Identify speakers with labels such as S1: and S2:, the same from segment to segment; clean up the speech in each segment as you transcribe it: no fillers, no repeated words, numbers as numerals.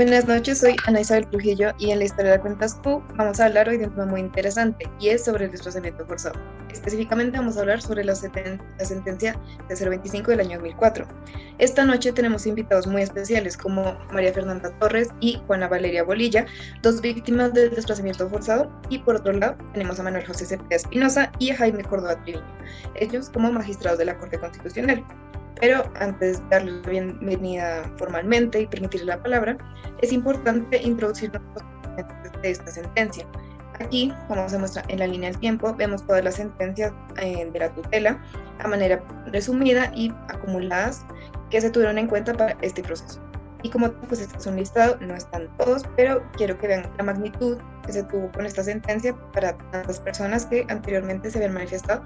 S1: Buenas noches, soy Ana Isabel Trujillo y en la historia de la cuentas tú vamos a hablar hoy de un tema muy interesante y es sobre el desplazamiento forzado. Específicamente vamos a hablar sobre la sentencia de 025 del año 2004. Esta noche tenemos invitados muy especiales como María Fernanda Torres y Juana Valeria Bolilla, dos víctimas del desplazamiento forzado, y por otro lado tenemos a Manuel José Cepeda Espinosa y a Jaime Córdoba Triviño, ellos como magistrados de la Corte Constitucional. Pero antes de darle la bienvenida formalmente y permitirle la palabra, es importante introducir los componentes de esta sentencia. Aquí, como se muestra en la línea del tiempo, vemos todas las sentencias de la tutela a manera resumida y acumuladas que se tuvieron en cuenta para este proceso. Y como pues este es un listado, no están todos, pero quiero que vean la magnitud que se tuvo con esta sentencia para tantas personas que anteriormente se habían manifestado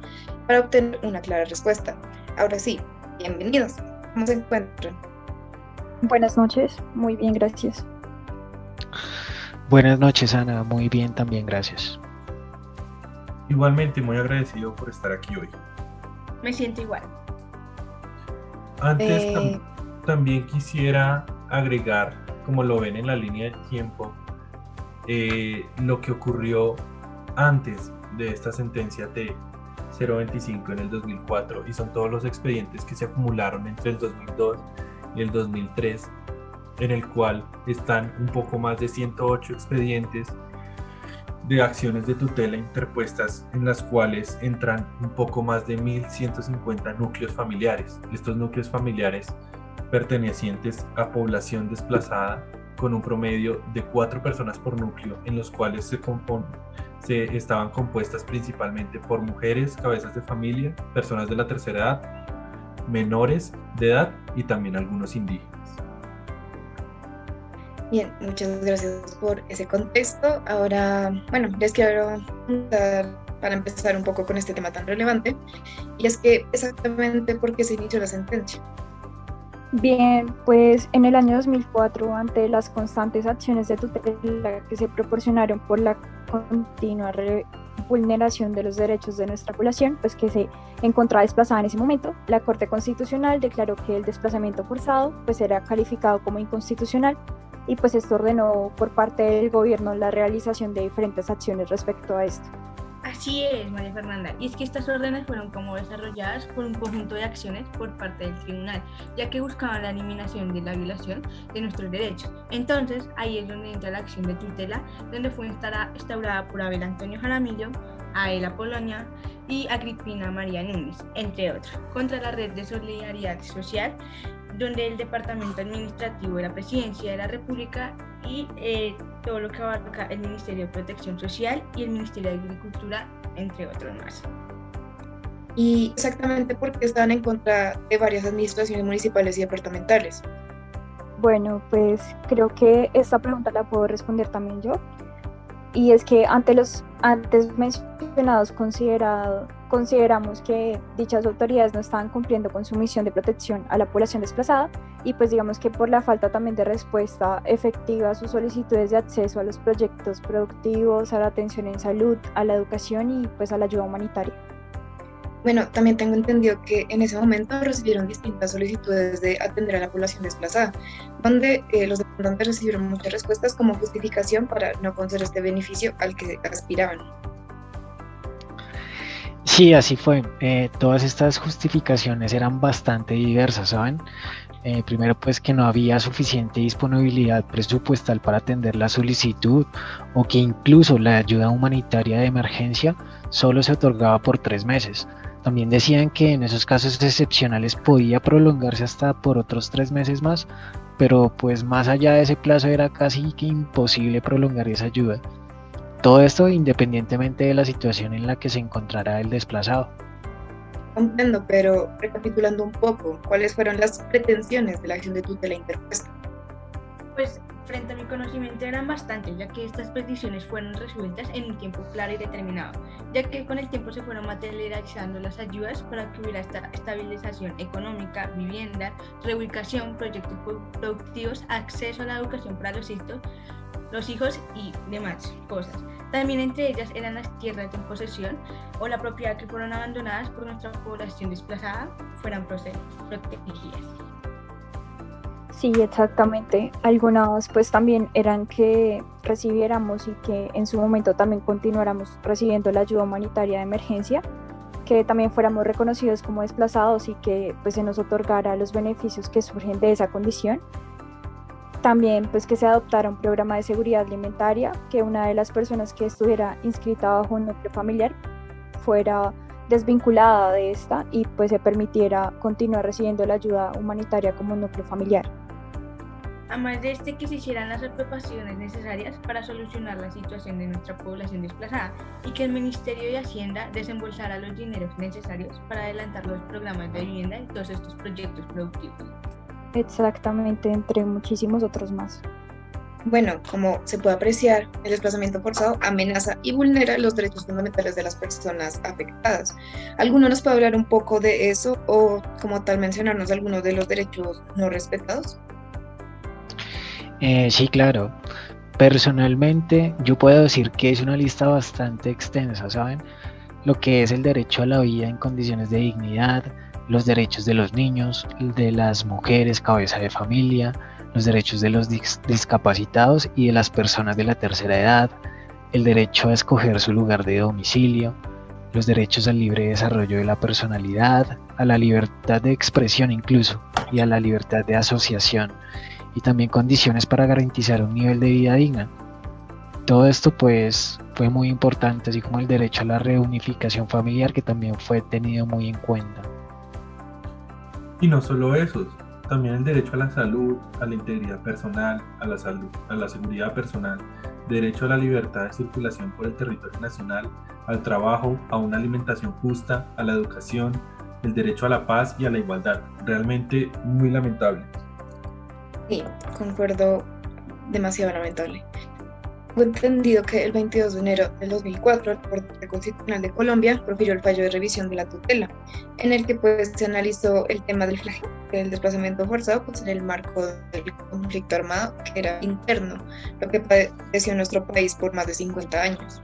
S1: para obtener una clara respuesta. Ahora sí, bienvenidos. ¿Cómo se encuentran?
S2: Buenas noches, muy bien, gracias.
S3: Buenas noches, Ana, muy bien también, gracias.
S4: Igualmente, muy agradecido por estar aquí hoy.
S5: Me siento igual.
S4: Antes también quisiera agregar, como lo ven en la línea del tiempo, lo que ocurrió antes de esta sentencia de 025 en el 2004, y son todos los expedientes que se acumularon entre el 2002 y el 2003, en el cual están un poco más de 108 expedientes de acciones de tutela interpuestas, en las cuales entran un poco más de 1.150 núcleos familiares. Estos núcleos familiares pertenecientes a población desplazada, con un promedio de 4 personas por núcleo, en los cuales estaban compuestas principalmente por mujeres, cabezas de familia, personas de la tercera edad, menores de edad y también algunos indígenas.
S1: Bien, muchas gracias por ese contexto. Ahora, bueno, les quiero preguntar, para empezar un poco con este tema tan relevante, y es que exactamente por qué se inició la sentencia.
S2: Bien, pues en el año 2004, ante las constantes acciones de tutela que se proporcionaron por la continua vulneración de los derechos de nuestra población, pues que se encontraba desplazada en ese momento, la Corte Constitucional declaró que el desplazamiento forzado pues era calificado como inconstitucional, y pues esto ordenó por parte del gobierno la realización de diferentes acciones respecto a esto.
S5: Así es, María Fernanda, y es que estas órdenes fueron como desarrolladas por un conjunto de acciones por parte del tribunal, ya que buscaban la eliminación de la violación de nuestros derechos. Entonces, ahí es donde entra la acción de tutela, donde fue instaurada por Abel Antonio Jaramillo, Aela Polonia y Agripina María Núñez, entre otros, contra la Red de Solidaridad Social, donde el Departamento Administrativo de la Presidencia de la República y todo lo que abarca el Ministerio de Protección Social y el Ministerio de Agricultura, entre otros más.
S1: Y exactamente porque estaban en contra de varias administraciones municipales y departamentales.
S2: Bueno, pues creo que esta pregunta la puedo responder también yo. Y es que ante los antes mencionados consideramos que dichas autoridades no estaban cumpliendo con su misión de protección a la población desplazada, y pues digamos que por la falta también de respuesta efectiva a sus solicitudes de acceso a los proyectos productivos, a la atención en salud, a la educación y pues a la ayuda humanitaria.
S1: Bueno, también tengo entendido que en ese momento recibieron distintas solicitudes de atender a la población desplazada, donde los demandantes recibieron muchas respuestas como justificación para no conceder este beneficio al que aspiraban.
S3: Sí, así fue. Todas estas justificaciones eran bastante diversas, ¿saben? Primero, pues que no había suficiente disponibilidad presupuestal para atender la solicitud, o que incluso la ayuda humanitaria de emergencia solo se otorgaba por 3 meses. También decían que en esos casos excepcionales podía prolongarse hasta por otros 3 meses más, pero pues más allá de ese plazo era casi que imposible prolongar esa ayuda. Todo esto independientemente de la situación en la que se encontrara el desplazado.
S1: Comprendo, pero recapitulando un poco, ¿cuáles fueron las pretensiones de la acción de tutela interpuesta?
S5: Pues frente a mi conocimiento eran bastantes, ya que estas peticiones fueron resueltas en un tiempo claro y determinado, ya que con el tiempo se fueron materializando las ayudas para que hubiera esta estabilización económica, vivienda, reubicación, proyectos productivos, acceso a la educación para los hijos y demás cosas. También entre ellas eran las tierras en posesión o la propiedad que fueron abandonadas por nuestra población desplazada fueran protegidas.
S2: Sí, exactamente. Algunas pues también eran que recibiéramos y que en su momento también continuáramos recibiendo la ayuda humanitaria de emergencia, que también fuéramos reconocidos como desplazados y que pues se nos otorgara los beneficios que surgen de esa condición. También pues que se adoptara un programa de seguridad alimentaria, que una de las personas que estuviera inscrita bajo un núcleo familiar fuera desvinculada de esta y pues se permitiera continuar recibiendo la ayuda humanitaria como núcleo familiar.
S5: Además de que se hicieran las aprobaciones necesarias para solucionar la situación de nuestra población desplazada y que el Ministerio de Hacienda desembolsara los dineros necesarios para adelantar los programas de vivienda y todos estos proyectos productivos.
S2: Exactamente, entre muchísimos otros más.
S1: Bueno, como se puede apreciar, el desplazamiento forzado amenaza y vulnera los derechos fundamentales de las personas afectadas. ¿Alguno nos puede hablar un poco de eso o como tal mencionarnos algunos de los derechos no respetados?
S3: Sí, claro. Personalmente, yo puedo decir que es una lista bastante extensa, ¿saben? Lo que es el derecho a la vida en condiciones de dignidad, los derechos de los niños, de las mujeres cabeza de familia, los derechos de los discapacitados y de las personas de la tercera edad, el derecho a escoger su lugar de domicilio, los derechos al libre desarrollo de la personalidad, a la libertad de expresión incluso, y a la libertad de asociación, y también condiciones para garantizar un nivel de vida digna. Todo esto pues fue muy importante, así como el derecho a la reunificación familiar, que también fue tenido muy en cuenta.
S4: Y no solo esos, también el derecho a la salud, a la integridad personal, a la salud, a la seguridad personal, derecho a la libertad de circulación por el territorio nacional, al trabajo, a una alimentación justa, a la educación, el derecho a la paz y a la igualdad. Realmente muy lamentable.
S1: Sí, concuerdo, demasiado lamentable. Tengo entendido que el 22 de enero del 2004 la Corte Constitucional de Colombia profirió el fallo de revisión de la tutela, en el que pues se analizó el tema del desplazamiento forzado pues, en el marco del conflicto armado que era interno, lo que padeció en nuestro país por más de 50 años.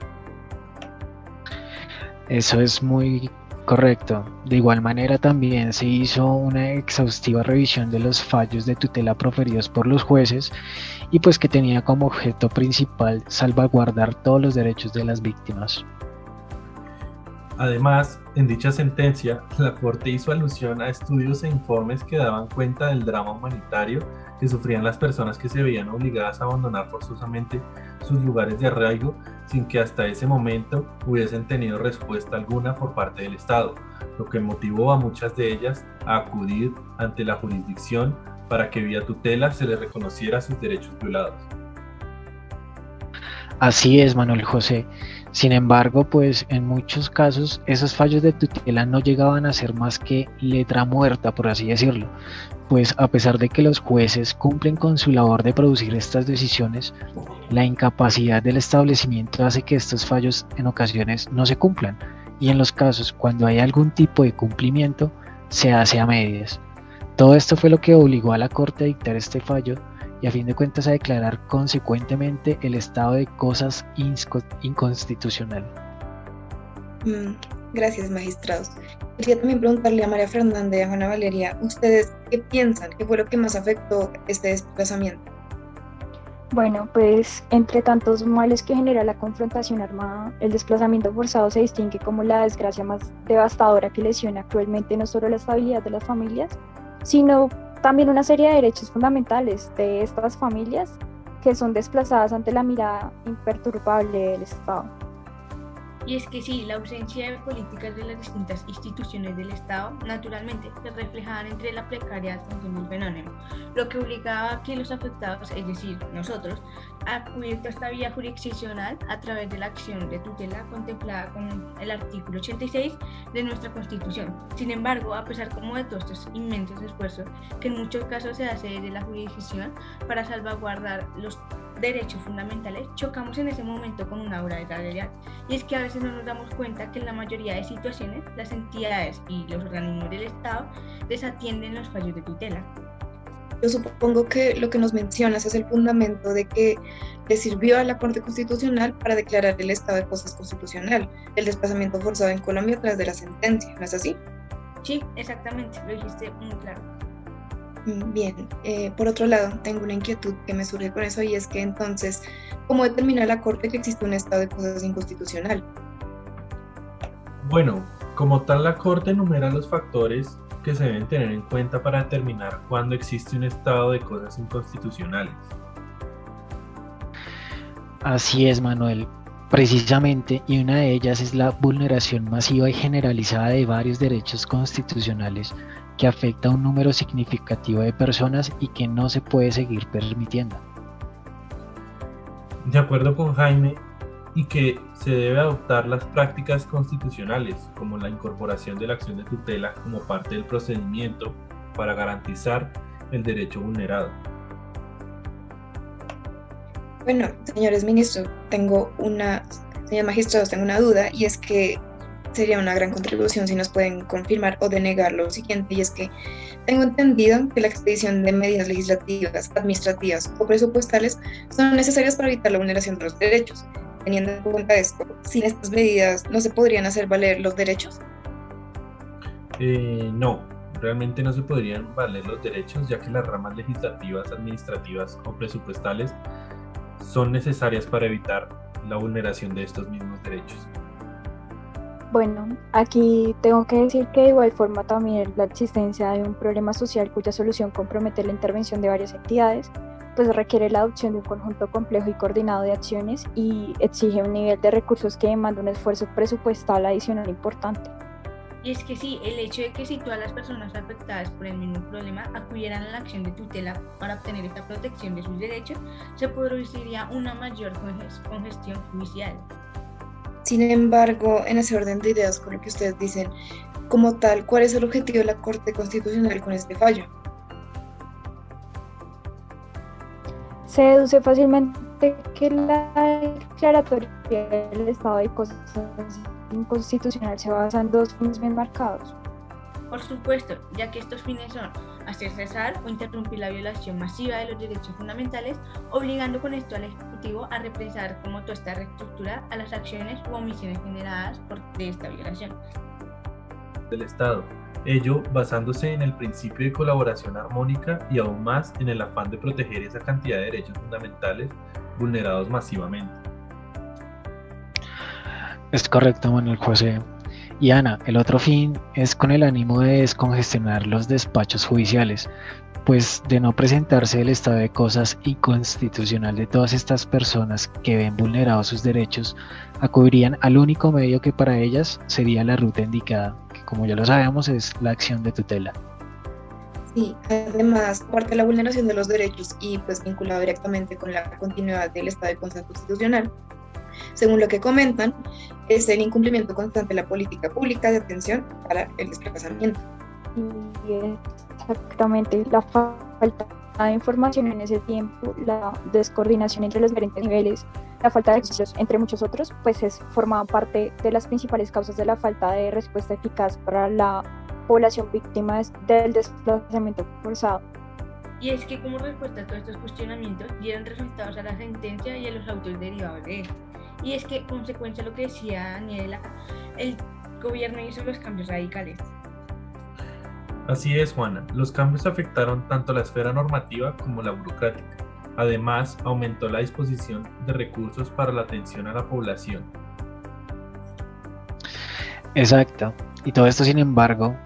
S3: Eso es muy correcto. De igual manera también se hizo una exhaustiva revisión de los fallos de tutela proferidos por los jueces y pues que tenía como objeto principal salvaguardar todos los derechos de las víctimas.
S4: Además, en dicha sentencia, la Corte hizo alusión a estudios e informes que daban cuenta del drama humanitario que sufrían las personas que se veían obligadas a abandonar forzosamente sus lugares de arraigo sin que hasta ese momento hubiesen tenido respuesta alguna por parte del Estado, lo que motivó a muchas de ellas a acudir ante la jurisdicción para que vía tutela se les reconociera sus derechos violados.
S3: Así es, Manuel José. Sin embargo, pues en muchos casos esos fallos de tutela no llegaban a ser más que letra muerta, por así decirlo, pues a pesar de que los jueces cumplen con su labor de producir estas decisiones, la incapacidad del establecimiento hace que estos fallos en ocasiones no se cumplan, y en los casos cuando hay algún tipo de cumplimiento, se hace a medias. Todo esto fue lo que obligó a la Corte a dictar este fallo y a fin de cuentas a declarar consecuentemente el estado de cosas inconstitucional.
S1: Gracias, magistrados. Quería también preguntarle a María Fernanda y a Juana Valeria, ¿ustedes qué piensan? ¿Qué fue lo que más afectó este desplazamiento?
S2: Bueno, pues entre tantos males que genera la confrontación armada, el desplazamiento forzado se distingue como la desgracia más devastadora que lesiona cruelmente no solo la estabilidad de las familias, sino también una serie de derechos fundamentales de estas familias que son desplazadas ante la mirada imperturbable del Estado.
S5: Y es que sí, la ausencia de políticas de las distintas instituciones del Estado, naturalmente, se reflejaban entre la precaria atención del fenómeno, lo que obligaba a que los afectados, es decir, nosotros, a acudir a esta vía jurisdiccional a través de la acción de tutela contemplada con el artículo 86 de nuestra Constitución. Sin embargo, a pesar como de todos estos inmensos esfuerzos, que en muchos casos se hace desde la jurisdicción para salvaguardar los derechos fundamentales, chocamos en ese momento con una obra de realidad. Y es que a veces no nos damos cuenta que en la mayoría de situaciones las entidades y los organismos del Estado desatienden los fallos de tutela.
S1: Yo supongo que lo que nos mencionas es el fundamento de que le sirvió a la Corte Constitucional para declarar el estado de cosas constitucional, el desplazamiento forzado en Colombia tras de la sentencia, ¿no es así?
S5: Sí, exactamente, lo dijiste muy claro.
S1: Bien, por otro lado, tengo una inquietud que me surge con eso y es que entonces, ¿cómo determina la Corte que existe un estado de cosas inconstitucional?
S4: Bueno, como tal, la Corte enumera los factores que se deben tener en cuenta para determinar cuándo existe un estado de cosas inconstitucionales.
S3: Así es, Manuel. Precisamente, y una de ellas es la vulneración masiva y generalizada de varios derechos constitucionales que afecta a un número significativo de personas y que no se puede seguir permitiendo.
S4: De acuerdo con Jaime, y que se debe adoptar las prácticas constitucionales, como la incorporación de la acción de tutela como parte del procedimiento para garantizar el derecho vulnerado.
S1: Bueno, señores ministros, señor magistrados, tengo una duda y es que sería una gran contribución si nos pueden confirmar o denegar lo siguiente, y es que tengo entendido que la expedición de medidas legislativas, administrativas o presupuestales son necesarias para evitar la vulneración de los derechos. Teniendo en cuenta esto, sin estas medidas no se podrían hacer valer los derechos.
S4: No, realmente no se podrían valer los derechos, ya que las ramas legislativas, administrativas o presupuestales son necesarias para evitar la vulneración de estos mismos derechos.
S2: Bueno, aquí tengo que decir que de igual forma también la existencia de un problema social cuya solución compromete la intervención de varias entidades, pues requiere la adopción de un conjunto complejo y coordinado de acciones y exige un nivel de recursos que demanda un esfuerzo presupuestal adicional importante.
S5: Y es que sí, el hecho de que si todas las personas afectadas por el mismo problema acudieran a la acción de tutela para obtener esta protección de sus derechos, se produciría una mayor congestión judicial.
S1: Sin embargo, en ese orden de ideas con lo que ustedes dicen, como tal, ¿cuál es el objetivo de la Corte Constitucional con este fallo?
S2: Se deduce fácilmente que la declaratoria del estado de cosas inconstitucional se basa en dos fines bien marcados.
S5: Por supuesto, ya que estos fines son hacer cesar o interrumpir la violación masiva de los derechos fundamentales, obligando con esto al Ejecutivo a represar como toda esta reestructura a las acciones u omisiones generadas de esta violación
S4: Del Estado, ello basándose en el principio de colaboración armónica y aún más en el afán de proteger esa cantidad de derechos fundamentales vulnerados masivamente.
S3: Es correcto, Manuel José. Y Ana, el otro fin es con el ánimo de descongestionar los despachos judiciales, pues de no presentarse el estado de cosas inconstitucional de todas estas personas que ven vulnerados sus derechos, acudirían al único medio que para ellas sería la ruta indicada, que como ya lo sabemos es la acción de tutela.
S1: Sí, además, aparte de la vulneración de los derechos y pues vinculado directamente con la continuidad del estado de cosas constitucional, según lo que comentan, es el incumplimiento constante de la política pública de atención para el desplazamiento.
S2: Y exactamente, la falta de información en ese tiempo, la descoordinación entre los diferentes niveles, la falta de recursos, entre muchos otros, pues formaban parte de las principales causas de la falta de respuesta eficaz para la población víctima del desplazamiento forzado.
S5: Y es que como respuesta a todos estos cuestionamientos dieron resultados a la sentencia y a los autos derivados de esto. Y es que, consecuencia de lo que decía Daniela, el gobierno hizo los cambios radicales.
S4: Así es, Juana, los cambios afectaron tanto la esfera normativa como la burocrática. Además, aumentó la disposición de recursos para la atención a la población.
S3: Exacto. Y todo esto, sin embargo,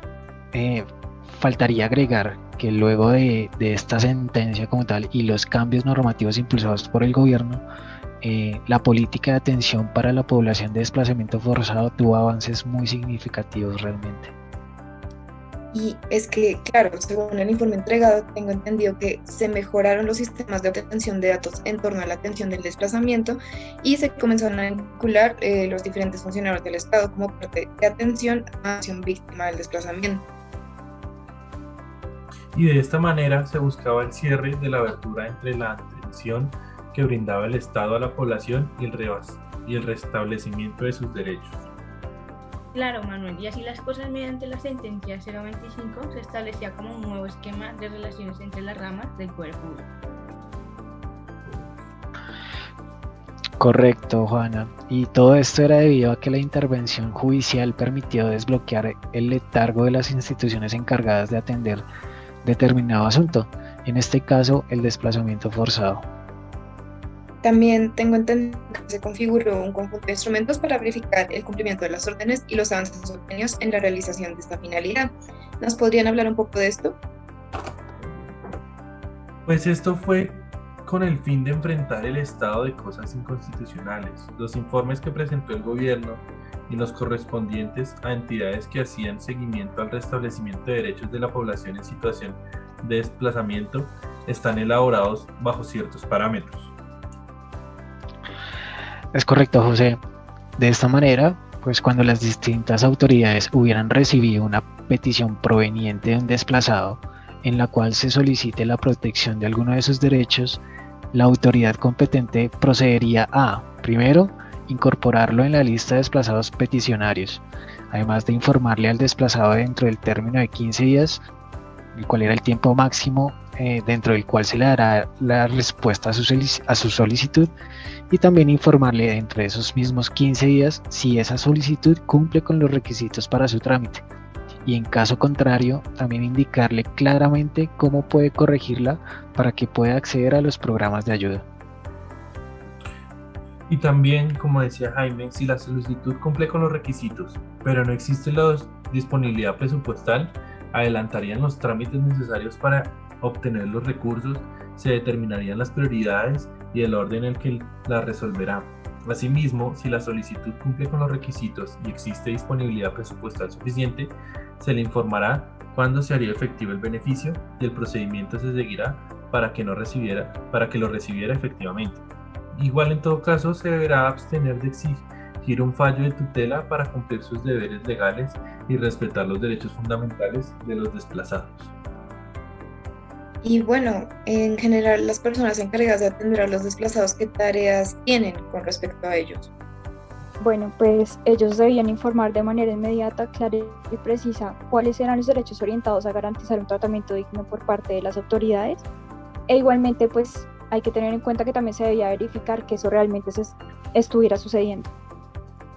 S3: faltaría agregar que luego de esta sentencia como tal y los cambios normativos impulsados por el gobierno, la política de atención para la población de desplazamiento forzado tuvo avances muy significativos realmente.
S1: Y es que, claro, según el informe entregado, tengo entendido que se mejoraron los sistemas de obtención de datos en torno a la atención del desplazamiento y se comenzaron a vincular los diferentes funcionarios del Estado como parte de atención a la acción víctima del desplazamiento.
S4: Y de esta manera se buscaba el cierre de la abertura entre la atención que brindaba el Estado a la población y el restablecimiento de sus derechos.
S5: Claro, Manuel, y así las cosas mediante la sentencia 025 se establecía como un nuevo esquema de relaciones entre las ramas del poder público.
S3: Correcto, Juana. Y todo esto era debido a que la intervención judicial permitió desbloquear el letargo de las instituciones encargadas de atender determinado asunto, en este caso el desplazamiento forzado.
S1: También tengo entendido que se configuró un conjunto de instrumentos para verificar el cumplimiento de las órdenes y los avances obtenidos en la realización de esta finalidad. ¿Nos podrían hablar un poco de esto?
S4: Pues esto fue con el fin de enfrentar el estado de cosas inconstitucionales. Los informes que presentó el gobierno y los correspondientes a entidades que hacían seguimiento al restablecimiento de derechos de la población en situación de desplazamiento están elaborados bajo ciertos parámetros.
S3: Es correcto, José. De esta manera, pues cuando las distintas autoridades hubieran recibido una petición proveniente de un desplazado en la cual se solicite la protección de alguno de sus derechos, la autoridad competente procedería a, primero, incorporarlo en la lista de desplazados peticionarios, además de informarle al desplazado dentro del término de 15 días, el cual era el tiempo máximo dentro del cual se le dará la respuesta a su solicitud, y también informarle dentro de esos mismos 15 días si esa solicitud cumple con los requisitos para su trámite, y en caso contrario también indicarle claramente cómo puede corregirla para que pueda acceder a los programas de ayuda.
S4: Y también, como decía Jaime, si la solicitud cumple con los requisitos, pero no existe la disponibilidad presupuestal, adelantarían los trámites necesarios para obtener los recursos, se determinarían las prioridades y el orden en el que la resolverá. Asimismo, si la solicitud cumple con los requisitos y existe disponibilidad presupuestal suficiente, se le informará cuándo se haría efectivo el beneficio y el procedimiento se seguirá para que lo recibiera efectivamente. Igual, en todo caso, se deberá abstener de exigir un fallo de tutela para cumplir sus deberes legales y respetar los derechos fundamentales de los desplazados.
S1: Y bueno, en general, las personas encargadas de atender a los desplazados, ¿qué tareas tienen con respecto a ellos?
S2: Bueno, pues ellos debían informar de manera inmediata, clara y precisa cuáles eran los derechos orientados a garantizar un tratamiento digno por parte de las autoridades, e igualmente pues hay que tener en cuenta que también se debía verificar que eso realmente estuviera sucediendo.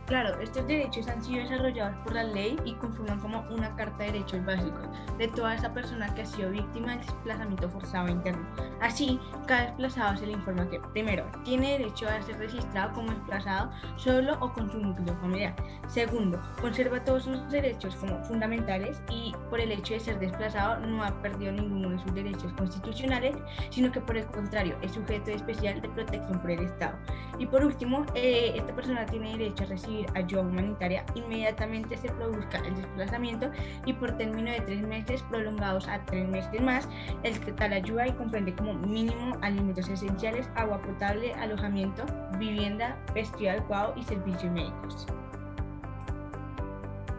S5: Claro, estos derechos han sido desarrollados por la ley y conforman como una carta de derechos básicos de toda esa persona que ha sido víctima del desplazamiento forzado interno. Así, cada desplazado se le informa que, primero, tiene derecho a ser registrado como desplazado solo o con su núcleo familiar. Segundo, conserva todos sus derechos como fundamentales y por el hecho de ser desplazado no ha perdido ninguno de sus derechos constitucionales, sino que por el contrario es sujeto especial de protección por el Estado. Y por último, esta persona tiene derecho a recibir ayuda humanitaria inmediatamente se produzca el desplazamiento y por término de 3 meses prolongados a 3 meses más. El tal ayuda y comprende como mínimo alimentos esenciales, agua potable, alojamiento, vivienda, vestido adecuado y servicios médicos.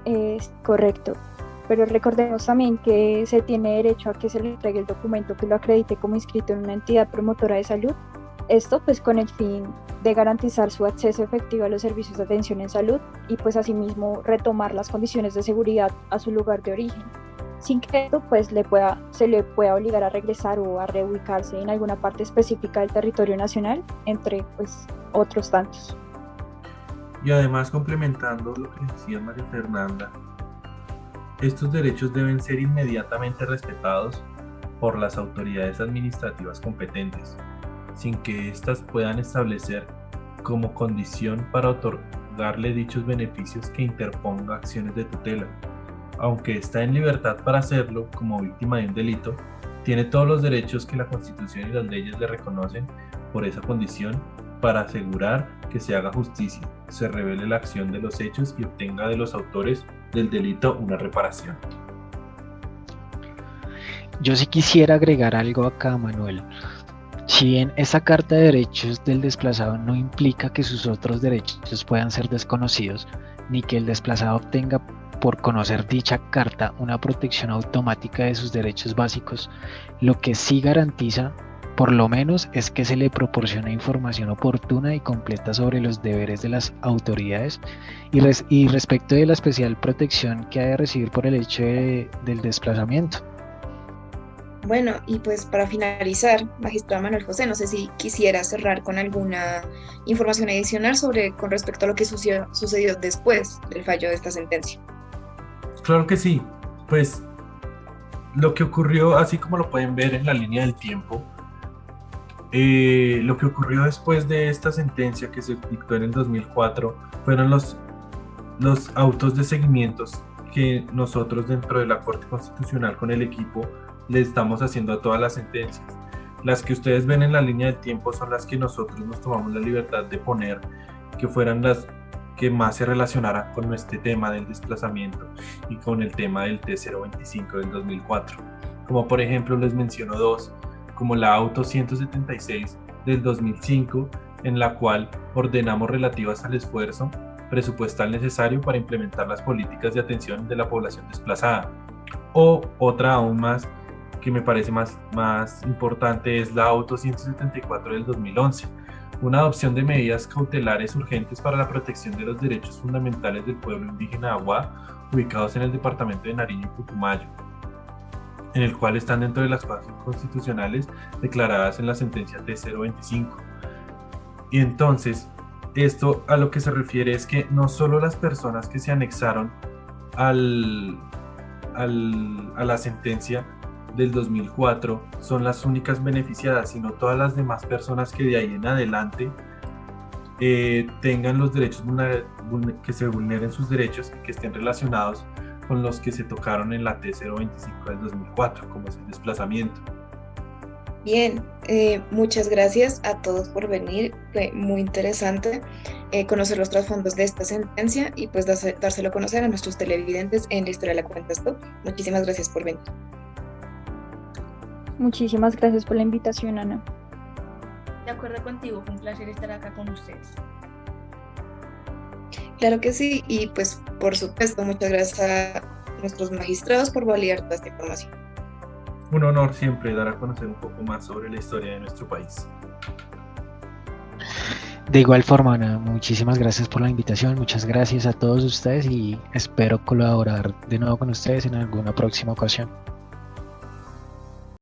S2: Es correcto, pero recordemos también que se tiene derecho a que se le entregue el documento que lo acredite como inscrito en una entidad promotora de salud. Esto pues con el fin de garantizar su acceso efectivo a los servicios de atención en salud y pues asimismo retomar las condiciones de seguridad a su lugar de origen, sin que esto pues se le pueda obligar a regresar o a reubicarse en alguna parte específica del territorio nacional, entre pues otros tantos.
S4: Y además, complementando lo que decía María Fernanda, estos derechos deben ser inmediatamente respetados por las autoridades administrativas competentes, sin que éstas puedan establecer como condición para otorgarle dichos beneficios que interponga acciones de tutela. Aunque está en libertad para hacerlo como víctima de un delito, tiene todos los derechos que la Constitución y las leyes le reconocen por esa condición para asegurar que se haga justicia, se revele la acción de los hechos y obtenga de los autores del delito una reparación.
S3: Yo sí quisiera agregar algo acá, Manuel. Si bien esta carta de derechos del desplazado no implica que sus otros derechos puedan ser desconocidos, ni que el desplazado obtenga por conocer dicha carta una protección automática de sus derechos básicos, lo que sí garantiza, por lo menos, es que se le proporciona información oportuna y completa sobre los deberes de las autoridades y respecto de la especial protección que ha de recibir por el hecho del desplazamiento.
S1: Bueno, y pues para finalizar, magistrado Manuel José, no sé si quisiera cerrar con alguna información adicional con respecto a lo que sucedió después del fallo de esta sentencia.
S4: Claro que sí, pues lo que ocurrió, así como lo pueden ver en la línea del tiempo, lo que ocurrió después de esta sentencia que se dictó en el 2004 fueron los autos de seguimientos que nosotros dentro de la Corte Constitucional con el equipo le estamos haciendo a todas las sentencias. Las que ustedes ven en la línea del tiempo son las que nosotros nos tomamos la libertad de poner, que fueran las que más se relacionaran con este tema del desplazamiento y con el tema del T025 del 2004. Como por ejemplo les menciono dos, como la auto 176 del 2005, en la cual ordenamos relativas al esfuerzo presupuestal necesario para implementar las políticas de atención de la población desplazada. O otra aún más, que me parece más importante, es la auto 174 del 2011, una adopción de medidas cautelares urgentes para la protección de los derechos fundamentales del pueblo indígena Aguá, ubicados en el departamento de Nariño y Putumayo, en el cual están dentro de las bases constitucionales declaradas en la sentencia T025. Y entonces, esto a lo que se refiere es que no solo las personas que se anexaron a la sentencia del 2004 son las únicas beneficiadas, sino todas las demás personas que de ahí en adelante tengan los derechos, que se vulneren sus derechos y que estén relacionados con los que se tocaron en la T025 del 2004, como es el desplazamiento.
S1: Bien, muchas gracias a todos por venir. Fue muy interesante conocer los trasfondos de esta sentencia y pues dárselo a conocer a nuestros televidentes en La Historia la Cuentas Tú. Muchísimas gracias por venir.
S2: Muchísimas gracias por la invitación, Ana.
S5: De acuerdo contigo, fue un placer estar acá con ustedes.
S1: Claro que sí, y pues por supuesto muchas gracias a nuestros magistrados por validar toda esta información.
S4: Un honor siempre dar a conocer un poco más sobre la historia de nuestro país.
S3: De igual forma, Ana, muchísimas gracias por la invitación, muchas gracias a todos ustedes y espero colaborar de nuevo con ustedes en alguna próxima ocasión.